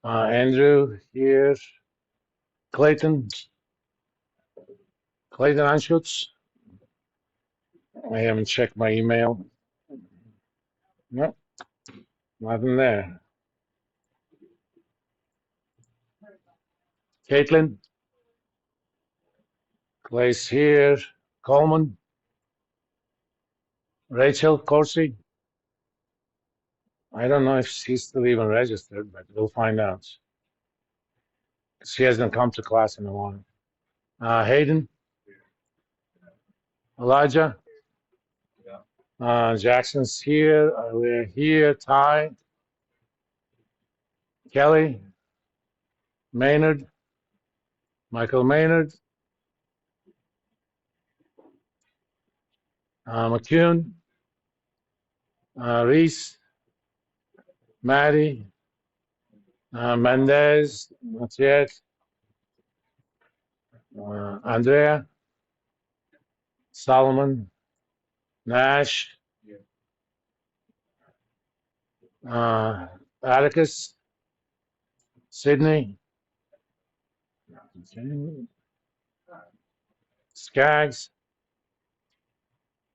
Andrew here. Clayton Anschutz. I haven't checked my email. No, nothing there. Caitlin. Clay's here. Coleman. Rachel Corsi. I don't know if she's still even registered, but we'll find out. She hasn't come to class in a while. Hayden. Elijah. Jackson's here. We're here. Ty. Kelly. Maynard. Michael Maynard. McCune. Reese. Maddie. Mendez. Not yet. Andrea. Solomon. Nash. Atticus. Sydney. Skaggs.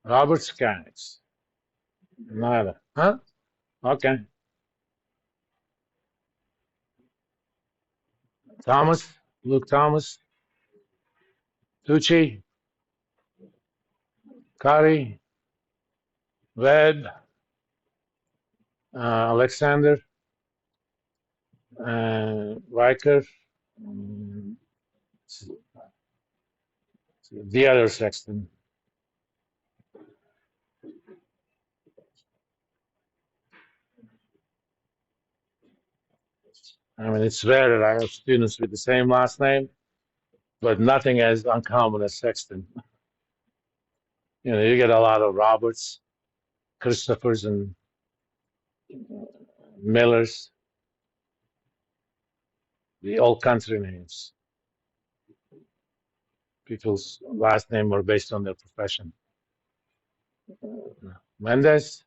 Robert Skaggs. Nada. Huh? Okay. Thomas. Luke Thomas. Tucci. Kari. Ved. Alexander. Riker. The other Sexton. I mean, it's rare that I have students with the same last name, but nothing as uncommon as Sexton. You know, you get a lot of Roberts, Christophers, and Millers, the old country names. People's last name were based on their profession. Mendez.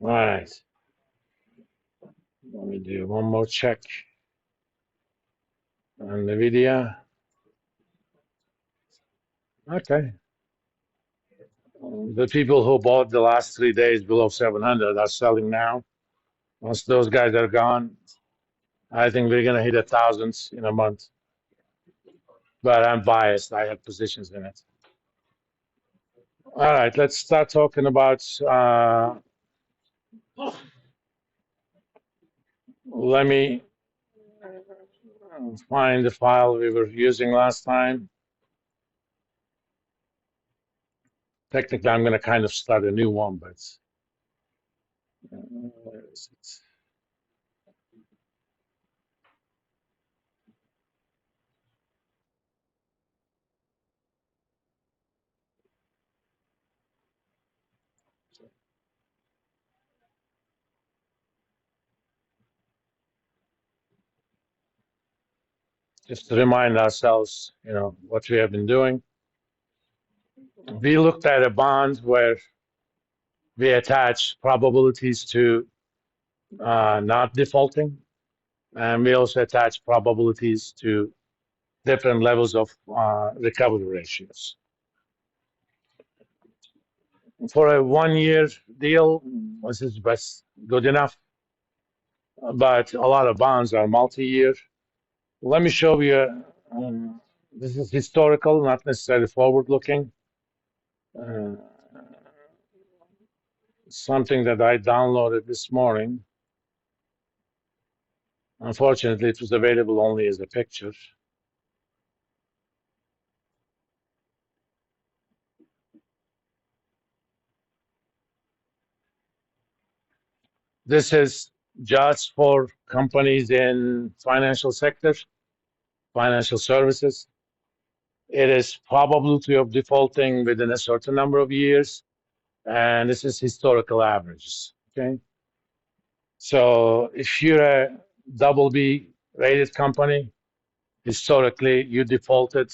All right. Let me do one more check on the video. Okay. The people who bought the last 3 days below 700 are selling now. Once those guys are gone, I think we're going to hit 1,000 in a month. But I'm biased. I have positions in it. All right, let's start talking about. Let me find the file we were using last time. Technically, I'm going to kind of start a new one, but where is it? Just to remind ourselves, you know, what we have been doing. We looked at a bond where we attach probabilities to not defaulting, and we also attach probabilities to different levels of recovery ratios. For a 1 year deal, this is best good enough, but a lot of bonds are multi-year. Let me show you. This is historical, not necessarily forward-looking. Something that I downloaded this morning. Unfortunately, it was available only as a picture. This is just for companies in financial sectors, financial services. It is probability of defaulting within a certain number of years, and this is historical averages, okay? So if you're a double B rated company, historically you defaulted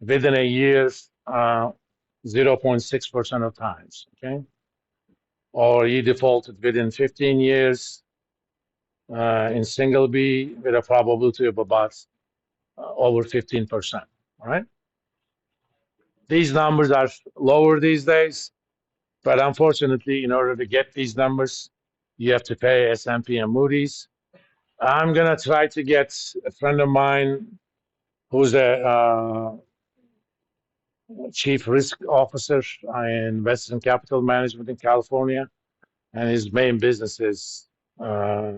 within a year, 0.6% of times, okay? Or he defaulted within 15 years in single B with a probability of about over 15%, all right? These numbers are lower these days, but unfortunately, in order to get these numbers, you have to pay S&P and Moody's. I'm gonna try to get a friend of mine who's a chief risk officer in Western Capital Management in California, and his main business is uh,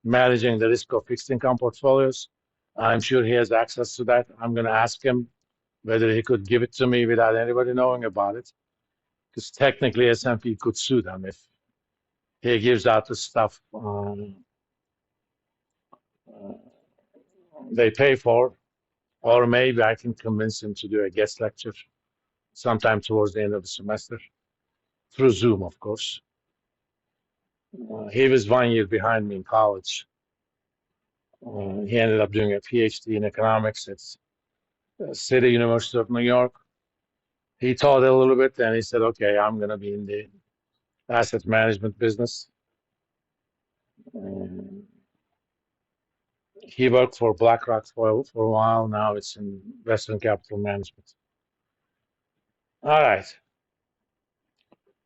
managing the risk of fixed income portfolios. I'm sure he has access to that. I'm going to ask him whether he could give it to me without anybody knowing about it, because technically S&P could sue them if he gives out the stuff they pay for, or maybe I can convince him to do a guest lecture sometime towards the end of the semester through Zoom, of course. He was 1 year behind me in college. He ended up doing a PhD in economics at City University of New York. He taught a little bit, and he said, "Okay, I'm going to be in the asset management business." Um, he worked for BlackRock for a while. Now it's in Western Capital Management. All right.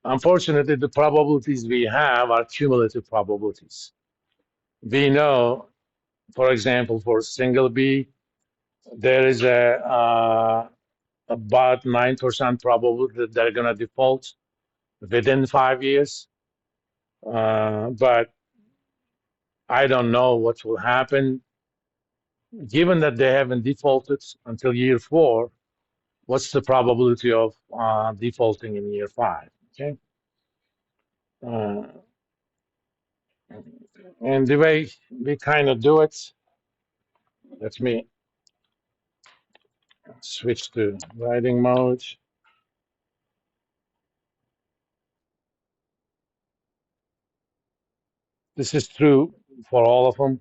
Unfortunately, the probabilities we have are cumulative probabilities. We know, for example, for single B, there is a about 9% probability that they're going to default within 5 years. But I don't know what will happen. Given that they haven't defaulted until year 4, what's the probability of defaulting in year 5? Okay. Uh, and the way we kind of do it, let me switch to writing mode. This is true for all of them.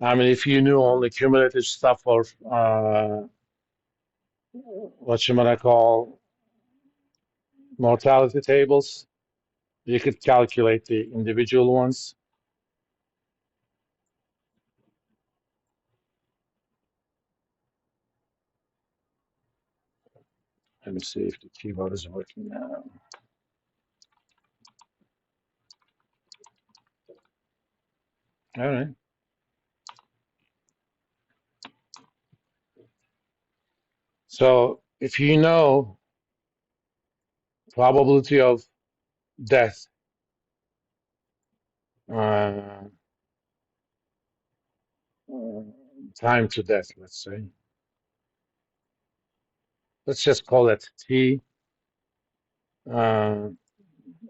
I mean, if you knew only cumulative stuff for what you might call mortality tables, you could calculate the individual ones. Let me see if the keyboard is working now. All right. So if you know probability of death, uh, time to death, let's say, let's just call it T uh,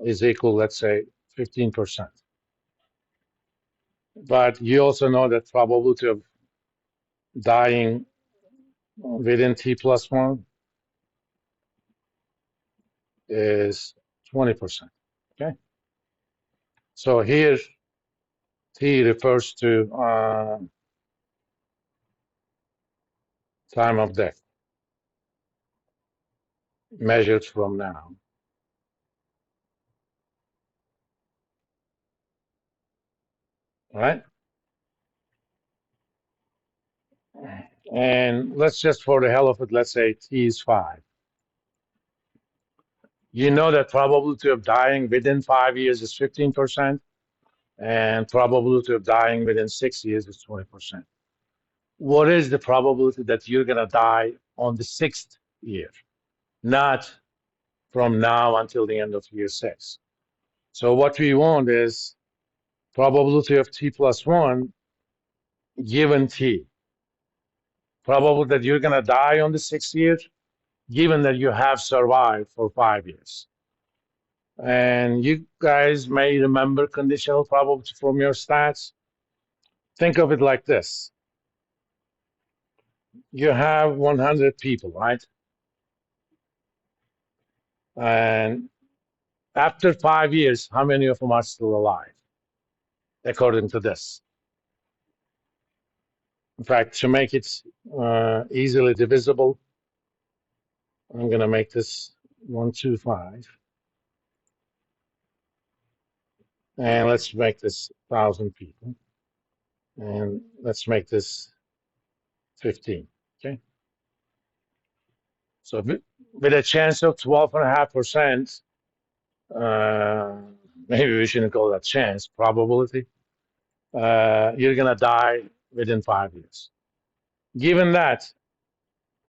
is equal, let's say, 15%. But you also know that probability of dying within T plus 1 is 20%. Okay. So here, T refers to time of death measured from now. All right. And let's just, for the hell of it, let's say T is 5. You know that probability of dying within 5 years is 15%, and probability of dying within 6 years is 20%. What is the probability that you're going to die on the 6th year? Not from now until the end of year 6. So what we want is probability of T plus 1 given T. Probability that you're going to die on the 6th year, given that you have survived for 5 years. And you guys may remember conditional probability from your stats. Think of it like this. You have 100 people, right? And after 5 years, how many of them are still alive, according to this? In fact, to make it easily divisible, I'm gonna make this 125, and let's make this 1,000 people, and let's make this 15. Okay, so with a chance of 12.5%, maybe we shouldn't call that chance, probability. You're gonna die within 5 years. Given that,